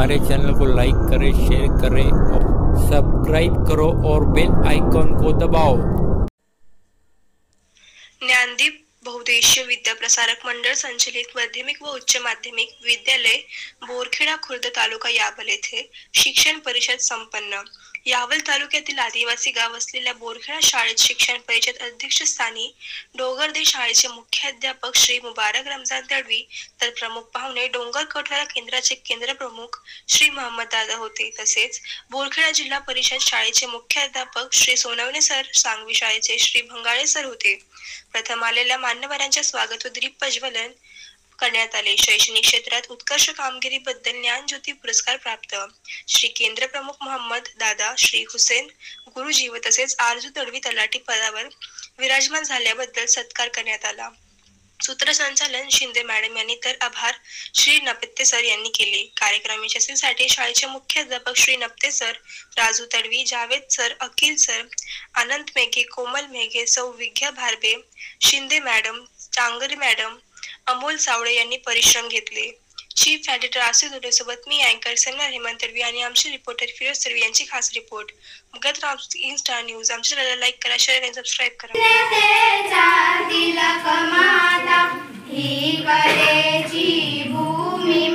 हमारे चैनल को लाइक करें, शेयर करें और सब्सक्राइब करो और बेल आइकॉन को दबाओ। ज्ञानदीप बहुउद्देशीय विद्या प्रसारक मंडळ संचलित माध्यमिक व उच्च माध्यमिक विद्यालय बोरखेडा खुर्द तालुका यावल येथे शिक्षण परिषद संपन्न। यावल तालुक्यातील आदिवासी गाव असलेल्या बोरखेडा शाळेत शिक्षण परिषद अध्यक्षस्थानी डोंगरदे शाळेचे मुख्याध्यापक श्री मुबारक रमजान तडवी तर प्रमुख पाहुणे डोंगर कठोरा केंद्राचे केंद्र प्रमुख श्री मोहम्मद दादा होते। तसेच बोरखेडा जिल्हा परिषद शाळेचे मुख्याध्यापक श्री सोनवणे सर, सांगवी शाळेचे श्री भंगाळे सर होते। प्रथम आलेल्या मान्यवरांचे स्वागत व दीप प्रज्वलन करण्यात आले। शैक्षणिक क्षेत्रात उत्कृष्ट कामगिरीबद्दल ज्ञानज्योती पुरस्कार प्राप्त श्री केंद्र प्रमुख मोहम्मद दादा, श्री हुसेन गुरुजी व तसेच आरजू तडवी तलाठी पदावर विराजमान झाल्याबद्दल सत्कार करण्यात आला। सूत्रसंचालन शिंदे मॅडम यांनी तर आभार श्री नपते सर यांनी केले। कार्यक्रम यशस्वीसाठी शाळेचे मुख्याध्यापक श्री नपते सर, राजू तडवी, जावेद सर, अखिल सर, आनंद मेघे, कोमल मेघे, सौ विद्या भारबे, शिंदे मॅडम, चांगले मॅडम, अमोल सावळे यांनी परिश्रम घेतले। चीफ एडिटर आसिफ दुले सोबत मी अँकर सन्या हेमंत तडवी आणि आमचे रिपोर्टर फिरोज तडवी यांची खास रिपोर्ट। मगत राम इन्स्टा न्यूज आमच्या चॅनलला लाईक करा, शेअर आणि सबस्क्राईब करा। ही कलेची भूमी